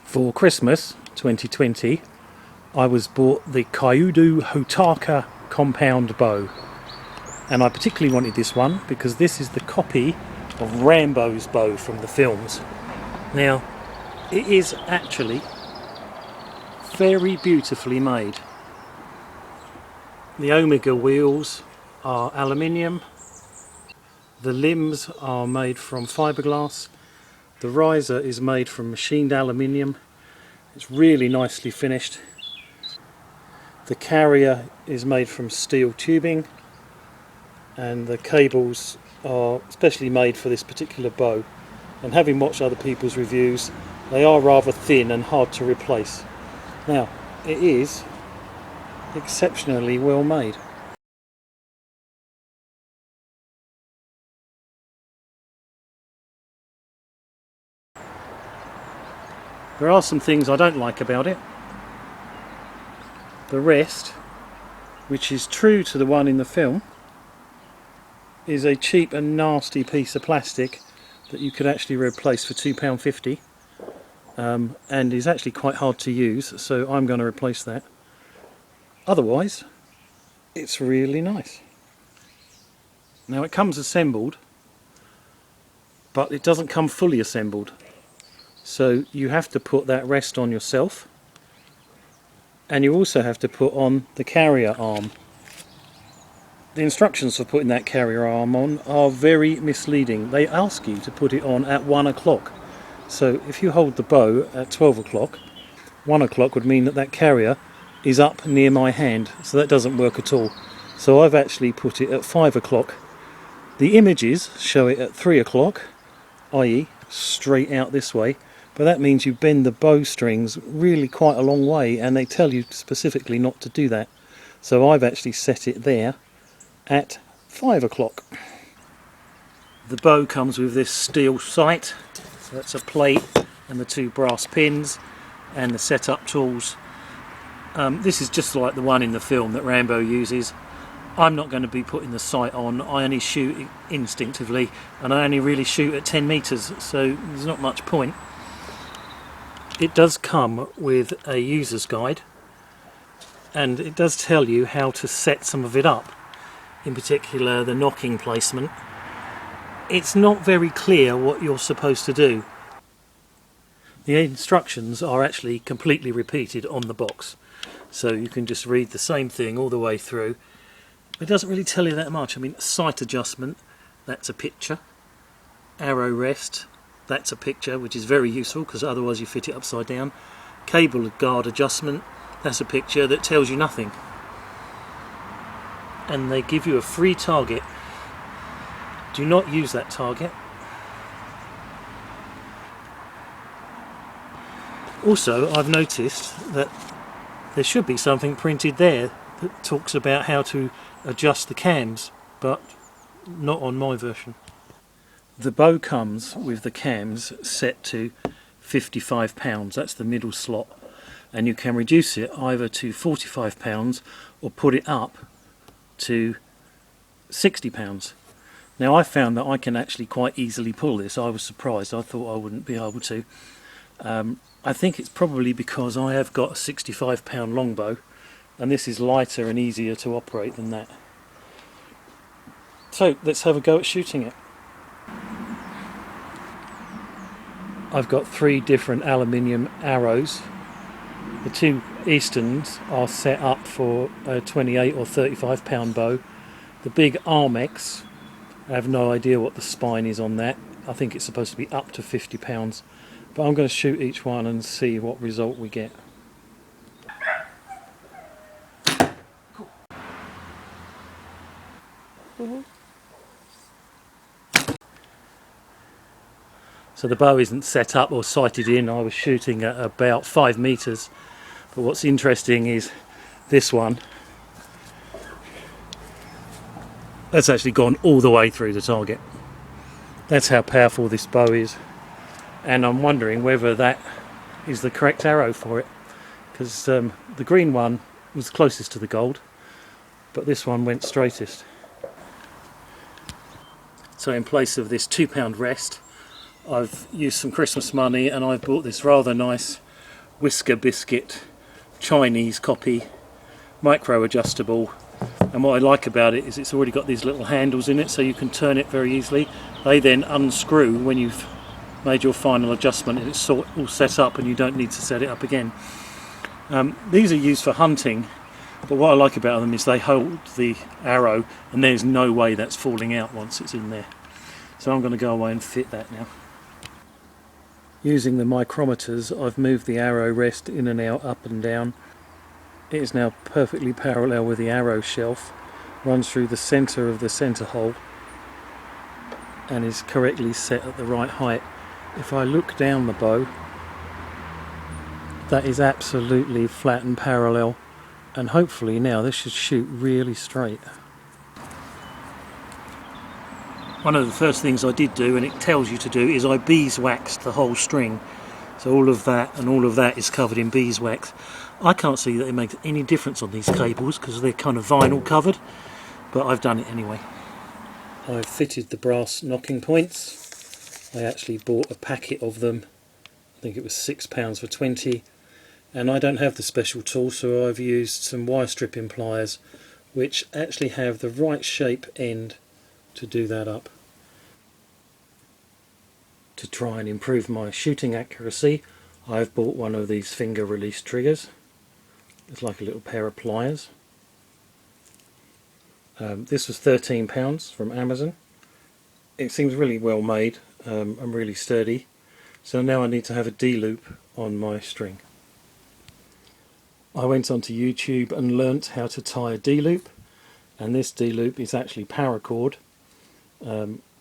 For Christmas 2020, I was bought the Kyudo Hotaka compound bow, and I particularly wanted this one because this is the copy of Rambo's bow from the films. Now, it is actually very beautifully made. The omega wheels are aluminium, the limbs are made from fiberglass, the riser is made from machined aluminium. It's really nicely finished. The carrier is made from steel tubing, and the cables are specially made for this particular bow, and having watched other people's reviews, they are rather thin and hard to replace. Now, it is exceptionally well made. There are some things I don't like about it. The rest, which is true to the one in the film, is a cheap and nasty piece of plastic that you could actually replace for £2.50, and is actually quite hard to use, so I'm going to replace that. Otherwise, it's really nice. Now, it comes assembled, but it doesn't come fully assembled. So you have to put that rest on yourself, and you also have to put on the carrier arm. The instructions for putting that carrier arm on are very misleading. They ask you to put it on at 1 o'clock. So if you hold the bow at 12 o'clock, 1 o'clock would mean that that carrier is up near my hand, so that doesn't work at all. So I've actually put it at 5 o'clock. The images show it at 3 o'clock, i.e. straight out this way. But that means you bend the bowstrings really quite a long way, and they tell you specifically not to do that. So I've actually set it there at 5 o'clock. The bow comes with this steel sight. So that's a plate and the 2 brass pins and the setup tools. This is just like the one in the film that Rambo uses. I'm not going to be putting the sight on. I only shoot instinctively, and I only really shoot at 10 metres, so there's not much point. It does come with a user's guide, and it does tell you how to set some of it up, in particular the nocking placement. It's not very clear what you're supposed to do. The instructions are actually completely repeated on the box, so you can just read the same thing all the way through. It doesn't really tell you that much. I mean, sight adjustment, that's a picture. Arrow rest, that's a picture, which is very useful because otherwise you fit it upside down. Cable guard adjustment, that's a picture that tells you nothing. And they give you a free target. Do not use that target. Also, I've noticed that there should be something printed there that talks about how to adjust the cams, but not on my version. The bow comes with the cams set to £55, that's the middle slot, and you can reduce it either to £45 or put it up to £60. Now, I found that I can actually quite easily pull this. I was surprised, I thought I wouldn't be able to. I think it's probably because I have got a £65 longbow, and this is lighter and easier to operate than that. So let's have a go at shooting it. I've got 3 different aluminium arrows. The 2 Easterns are set up for a 28 or 35 pound bow. The big Armex, I have no idea what the spine is on that. I think it's supposed to be up to 50 pounds. But I'm going to shoot each one and see what result we get. Cool. So the bow isn't set up or sighted in. I was shooting at about 5 metres. But what's interesting is this one. That's actually gone all the way through the target. That's how powerful this bow is. And I'm wondering whether that is the correct arrow for it. Because the green one was closest to the gold, but this one went straightest. So in place of this £2 rest, I've used some Christmas money and I've bought this rather nice Whisker Biscuit Chinese copy, micro adjustable, and what I like about it is it's already got these little handles in it so you can turn it very easily. They then unscrew when you've made your final adjustment and it's all set up and you don't need to set it up again. These are used for hunting, but what I like about them is they hold the arrow and there's no way that's falling out once it's in there. So I'm going to go away and fit that now. Using the micrometers, I've moved the arrow rest in and out, up and down. It is now perfectly parallel with the arrow shelf, runs through the centre of the centre hole and is correctly set at the right height. If I look down the bow, that is absolutely flat and parallel, and hopefully now this should shoot really straight. One of the first things I did do, and it tells you to do, is I beeswaxed the whole string. So all of that and all of that is covered in beeswax. I can't see that it makes any difference on these cables because they're kind of vinyl covered, but I've done it anyway. I've fitted the brass knocking points. I actually bought a packet of them. I think it was £6 for 20, and I don't have the special tool, so I've used some wire stripping pliers which actually have the right shape end to do that up. To try and improve my shooting accuracy, I've bought one of these finger release triggers. It's like a little pair of pliers. This was £13 from Amazon. It seems really well made and really sturdy. So now I need to have a D-loop on my string. I went onto YouTube and learnt how to tie a D-loop, and this D-loop is actually paracord.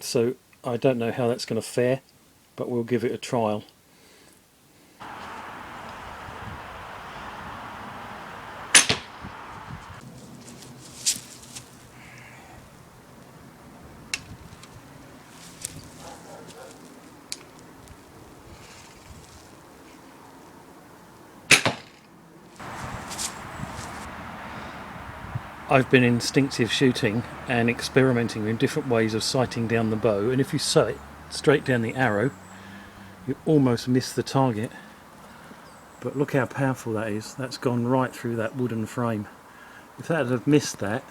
So I don't know how that's going to fare, but we'll give it a trial. I've been instinctive shooting and experimenting with different ways of sighting down the bow, and if you sight straight down the arrow you almost miss the target, but look how powerful that is. That's gone right through that wooden frame. If that had missed that,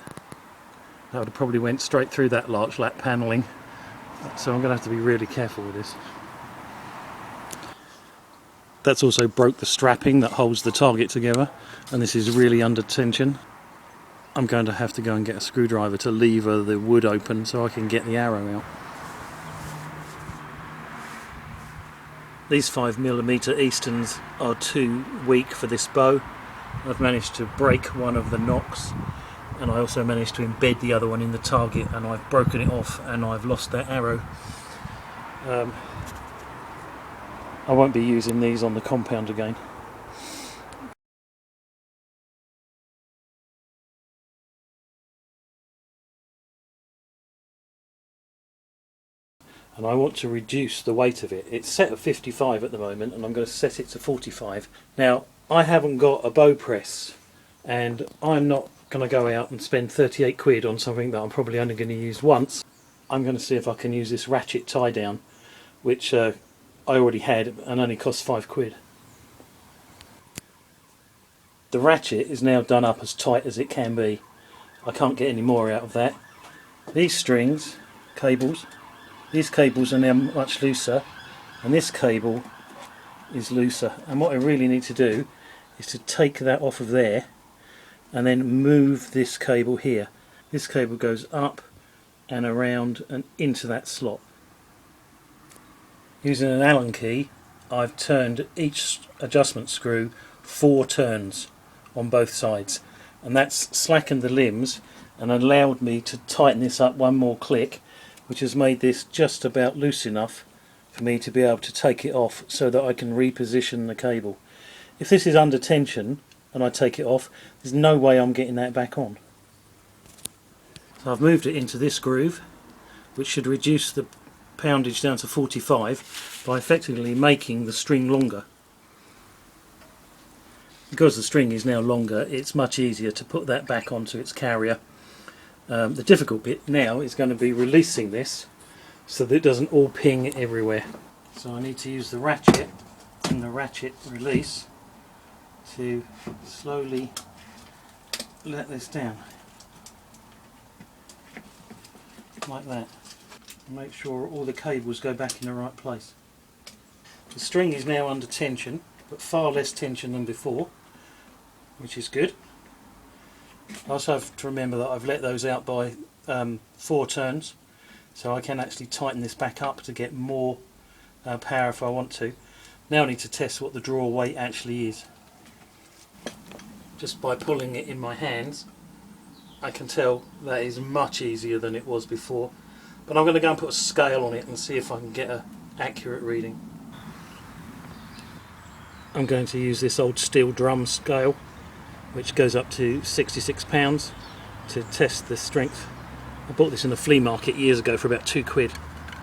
that would have probably went straight through that larch lap panelling, so I'm going to have to be really careful with this. That's also broke the strapping that holds the target together, and this is really under tension. I'm going to have to go and get a screwdriver to lever the wood open so I can get the arrow out. These 5mm Easterns are too weak for this bow. I've managed to break one of the nocks, and I also managed to embed the other one in the target, and I've broken it off and I've lost that arrow. I won't be using these on the compound again. And I want to reduce the weight of it. It's set at 55 at the moment, and I'm going to set it to 45. Now, I haven't got a bow press, and I'm not going to go out and spend 38 quid on something that I'm probably only going to use once. I'm going to see if I can use this ratchet tie down, which I already had and only cost 5 quid. The ratchet is now done up as tight as it can be. I can't get any more out of that. These strings, cables, these cables are now much looser, and this cable is looser, and what I really need to do is to take that off of there and then move this cable here. This cable goes up and around and into that slot. Using an Allen key, I've turned each adjustment screw 4 turns on both sides, and that's slackened the limbs and allowed me to tighten this up one more click, which has made this just about loose enough for me to be able to take it off so that I can reposition the cable. If this is under tension and I take it off, there's no way I'm getting that back on. So I've moved it into this groove, which should reduce the poundage down to 45 by effectively making the string longer. Because the string is now longer, it's much easier to put that back onto its carrier. The difficult bit now is going to be releasing this so that it doesn't all ping everywhere. So I need to use the ratchet and the ratchet release to slowly let this down like that, and make sure all the cables go back in the right place. The string is now under tension, but far less tension than before, which is good. I also have to remember that I've let those out by 4 turns, so I can actually tighten this back up to get more power if I want to. Now I need to test what the draw weight actually is. Just by pulling it in my hands, I can tell that is much easier than it was before, but I'm going to go and put a scale on it and see if I can get an accurate reading. I'm going to use this old steel drum scale, which goes up to 66 pounds, to test the strength. I bought this in the flea market years ago for about £2,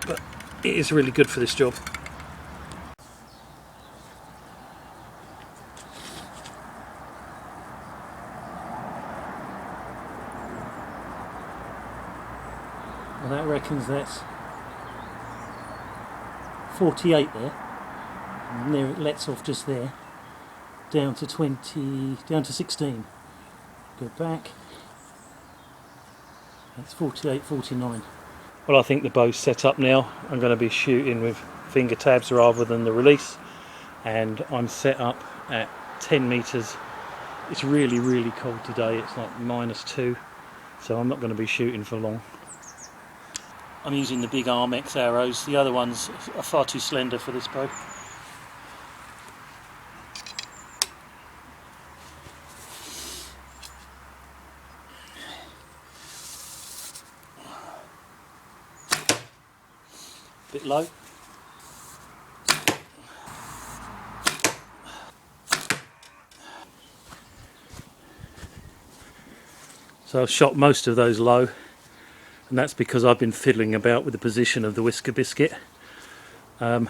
but it is really good for this job. And that reckons that's 48 there, and there it lets off just there, down to 20, down to 16. Go back, that's 48, 49. Well, I think the bow's set up now. I'm going to be shooting with finger tabs rather than the release, and I'm set up at 10 metres. It's really, really cold today, it's like -2, so I'm not going to be shooting for long. I'm using the big Armex arrows, the other ones are far too slender for this bow. Bit low. So I've shot most of those low, and that's because I've been fiddling about with the position of the Whisker Biscuit, and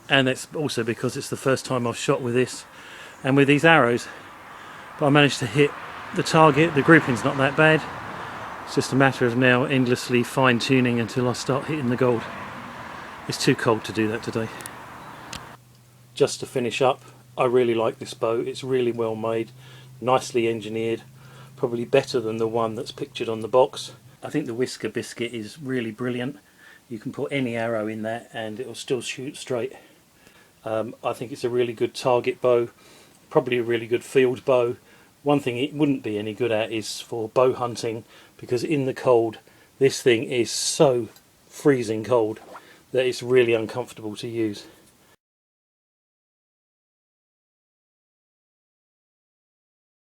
that's also because it's the first time I've shot with this and with these arrows. But I managed to hit the target. The grouping's not that bad. It's just a matter of now endlessly fine-tuning until I start hitting the gold. It's too cold to do that today. Just to finish up, I really like this bow. It's really well made, nicely engineered, probably better than the one that's pictured on the box. I think the Whisker Biscuit is really brilliant. You can put any arrow in that and it'll still shoot straight. I think it's a really good target bow, probably a really good field bow. One thing it wouldn't be any good at is for bow hunting, because in the cold this thing is so freezing cold that it's really uncomfortable to use.